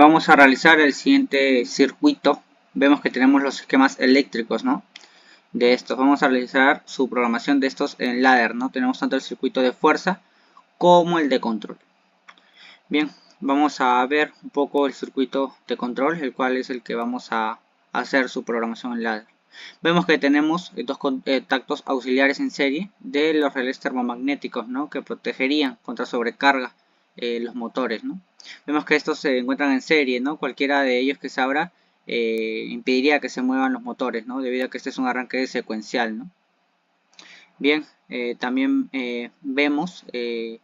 Vamos a realizar el siguiente circuito. Vemos que tenemos los esquemas eléctricos, ¿no? De estos. Vamos a realizar su programación de estos en ladder, ¿no? Tenemos tanto el circuito de fuerza como el de control. Bien, vamos a ver un poco el circuito de control, el cual es el que vamos a hacer su programación en ladder. Vemos que tenemos dos contactos auxiliares en serie de los relés termomagnéticos, ¿no? Que protegerían contra sobrecarga los motores, ¿no? Vemos que estos se encuentran en serie, ¿no? Cualquiera de ellos que se abra impediría que se muevan los motores, ¿no? Debido a que este es un arranque secuencial, ¿no? Bien, también vemos el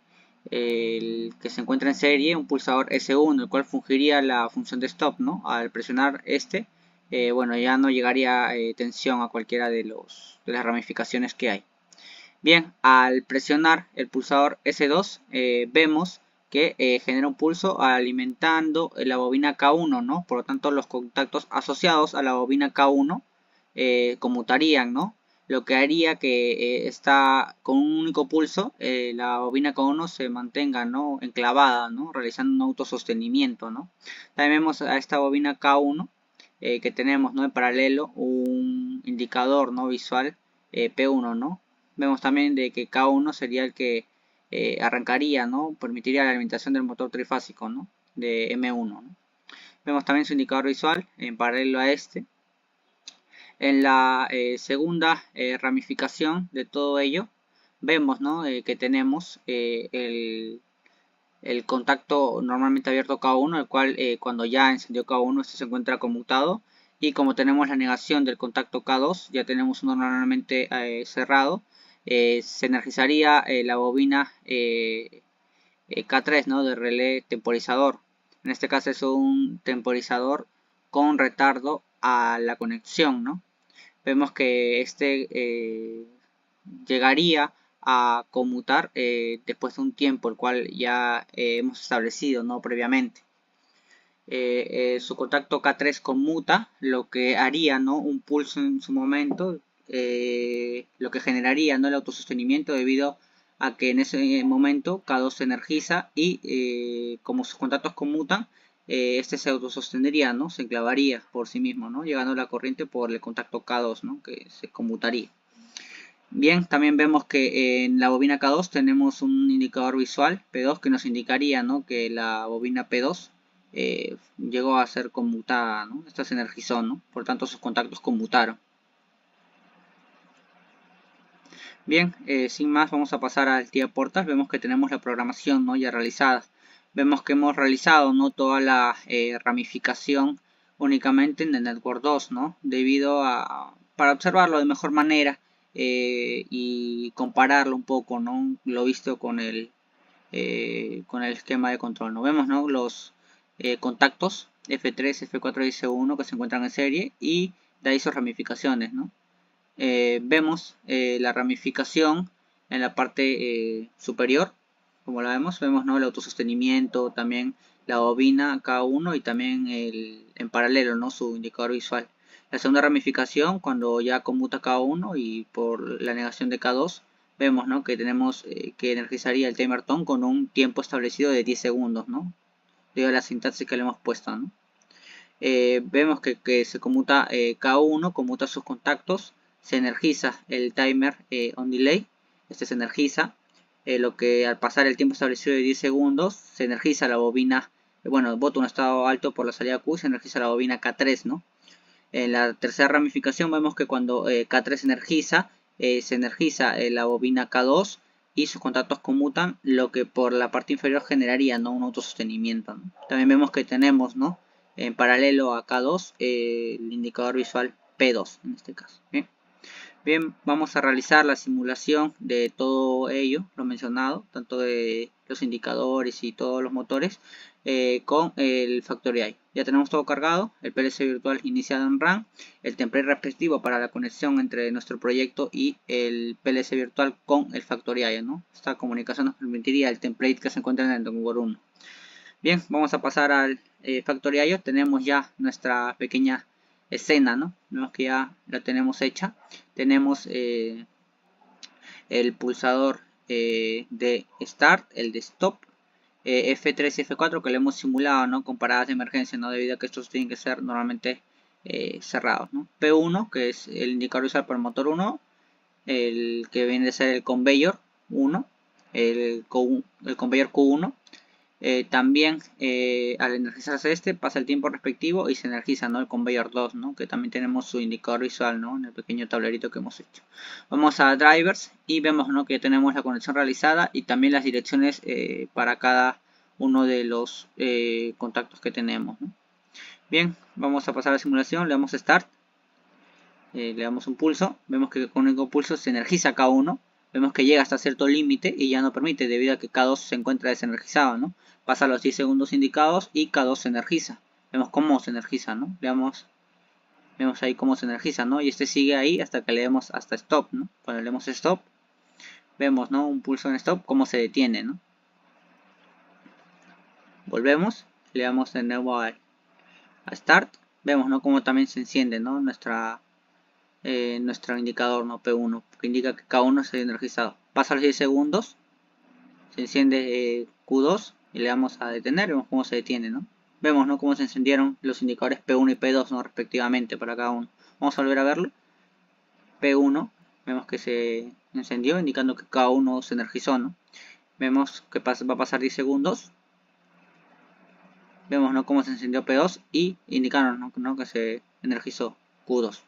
que se encuentra en serie un pulsador S1, el cual fungiría la función de stop, ¿no? Al presionar este, bueno, ya no llegaría tensión a cualquiera de las ramificaciones que hay. Bien, al presionar el pulsador S2, vemos que genera un pulso alimentando la bobina K1, ¿no? Por lo tanto, los contactos asociados a la bobina K1 conmutarían, ¿no? Lo que haría que está con un único pulso, la bobina K1 se mantenga, ¿no? Enclavada, ¿no? Realizando un autosostenimiento, ¿no? También vemos a esta bobina K1 que tenemos, ¿no? En paralelo un indicador, ¿no? Visual P1, ¿no? Vemos también de que K1 sería el que arrancaría, ¿no? Permitiría la alimentación del motor trifásico, ¿no? De M1, ¿no? Vemos también su indicador visual en paralelo a este. En la segunda ramificación de todo ello, vemos, ¿no? Que tenemos el contacto normalmente abierto K1, el cual cuando ya encendió K1 este se encuentra conmutado. Y como tenemos la negación del contacto K2, ya tenemos uno normalmente cerrado, se energizaría la bobina K3, ¿no? De relé temporizador. En este caso es un temporizador con retardo a la conexión, ¿no? Vemos que este llegaría a conmutar después de un tiempo, el cual ya hemos establecido, ¿no? Previamente. Su contacto K3 conmuta, lo que haría, ¿no? Un pulso en su momento, lo que generaría, ¿no? El autosostenimiento debido a que en ese momento K2 se energiza y como sus contactos conmutan, este se autosostendría, ¿no? Se enclavaría por sí mismo, ¿no? Llegando la corriente por el contacto K2, ¿no? Que se conmutaría. Bien, también vemos que en la bobina K2 tenemos un indicador visual P2 que nos indicaría, ¿no? Que la bobina P2 llegó a ser conmutada, ¿no? Esta se energizó, ¿no? Por tanto sus contactos conmutaron. Bien, sin más vamos a pasar al tía portas. Vemos que tenemos la programación, ¿no? Ya realizada. Vemos que hemos realizado, ¿no? Toda la ramificación únicamente en el Network 2, ¿no? Debido a, para observarlo de mejor manera y compararlo un poco, ¿no? Lo visto con el esquema de control, ¿no? Vemos, ¿no? Los contactos F3, F4 y F1 que se encuentran en serie y de ahí sus ramificaciones, ¿no? Vemos la ramificación en la parte superior, como la vemos, ¿no? El autosostenimiento, también la bobina K1 y también en paralelo, ¿no? Su indicador visual. La segunda ramificación, cuando ya conmuta K1 y por la negación de K2, vemos, ¿no? Que tenemos que energizaría el timer tone con un tiempo establecido de 10 segundos, ¿no? Debido a la sintaxis que le hemos puesto, ¿no? Vemos que se conmuta K1, conmuta sus contactos, se energiza el timer on delay, este se energiza, lo que al pasar el tiempo establecido de 10 segundos, se energiza la bobina, bueno, bota un estado alto por la salida Q y se energiza la bobina K3, ¿no? En la tercera ramificación vemos que cuando K3 se energiza la bobina K2 y sus contactos conmutan, lo que por la parte inferior generaría, ¿no? Un autosostenimiento, ¿no? También vemos que tenemos, ¿no? En paralelo a K2 el indicador visual P2 en este caso. ¿Bien? Bien, vamos a realizar la simulación de todo ello, lo mencionado, tanto de los indicadores y todos los motores, con el Factory. Ya tenemos todo cargado, el PLC virtual iniciado en RAM, el template respectivo para la conexión entre nuestro proyecto y el PLC virtual con el Factory, ¿no? Esta comunicación nos permitiría el template que se encuentra en el Network 1. Bien, vamos a pasar al Factory. Tenemos ya nuestra pequeña escena, ¿no? Vemos que ya la tenemos hecha. Tenemos el pulsador de Start, el de Stop, F3 y F4 que le hemos simulado, ¿no? Con paradas de emergencia, ¿no? Debido a que estos tienen que ser normalmente cerrados, ¿no? P1, que es el indicador visual para el motor 1, el que viene a ser el conveyor 1, el conveyor Q1. También al energizarse este pasa el tiempo respectivo y se energiza, ¿no? El conveyor 2, ¿no? Que también tenemos su indicador visual, ¿no? En el pequeño tablerito que hemos hecho. Vamos a drivers y vemos, ¿no? Que tenemos la conexión realizada y también las direcciones para cada uno de los contactos que tenemos, ¿no? Bien, vamos a pasar a la simulación, le damos Start, le damos un pulso, vemos que con un único pulso se energiza K1, vemos que llega hasta cierto límite y ya no permite debido a que K2 se encuentra desenergizado, ¿no? Pasa los 10 segundos indicados y K2 se energiza. Vemos cómo se energiza, ¿no? Vemos ahí cómo se energiza, ¿no? Y este sigue ahí hasta que le demos hasta Stop, ¿no? Cuando le demos Stop, vemos, ¿no? Un pulso en Stop, cómo se detiene, ¿no? Volvemos, le damos de nuevo a Start, vemos, ¿no? Cómo también se enciende, ¿no? Nuestro indicador, ¿no? P1, que indica que K1 se ha energizado. Pasa los 10 segundos, se enciende Q2 y le damos a detener, vemos cómo se detiene, ¿no? Vemos, ¿no? Cómo se encendieron los indicadores P1 y P2, ¿no? Respectivamente para cada uno. Vamos a volver a verlo. P1, vemos que se encendió, indicando que K1 se energizó, ¿no? Vemos que va a pasar 10 segundos. Vemos, ¿no? Cómo se encendió P2 y indicaron, ¿no? Que se energizó Q2.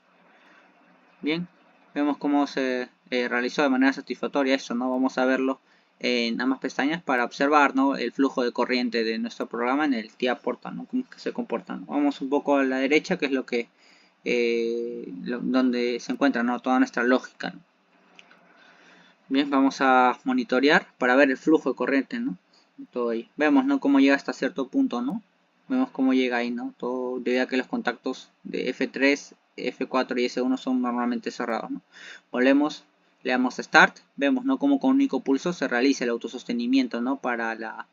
Bien, vemos cómo se realizó de manera satisfactoria eso, ¿no? Vamos a verlo en ambas pestañas para observar, ¿no? El flujo de corriente de nuestro programa en el TIA Portal, ¿no? Cómo es que se comporta, ¿no? Vamos un poco a la derecha, que es lo que donde se encuentra, ¿no? Toda nuestra lógica, ¿no? Bien, vamos a monitorear para ver el flujo de corriente, ¿no? Todo ahí. Vemos, ¿no? Cómo llega hasta cierto punto, ¿no? Vemos cómo llega ahí, ¿no? Todo debido a que los contactos de F3, F4 y S1 son normalmente cerrados, ¿no? Volvemos, le damos a Start, vemos, ¿no? Cómo con un único pulso se realiza el autosostenimiento, ¿no? Para la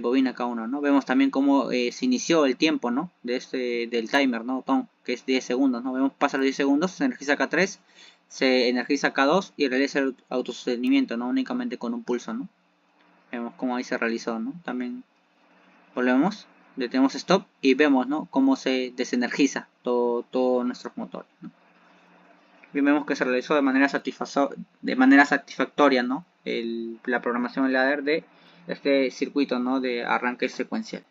bobina K1, ¿no? Vemos también cómo se inició el tiempo, ¿no? Del timer, ¿no? Que es 10 segundos, ¿no? Vemos, pasa los 10 segundos, se energiza K3, se energiza K2 y realiza el autosostenimiento, ¿no? Únicamente con un pulso, ¿no? Vemos cómo ahí se realizó, ¿no? También volvemos, detenemos Stop y vemos, ¿no? Cómo se desenergiza todo nuestros motores, ¿no? Y vemos que se realizó de manera satisfactoria, ¿no? La programación en ladder de este circuito, ¿no? De arranque secuencial.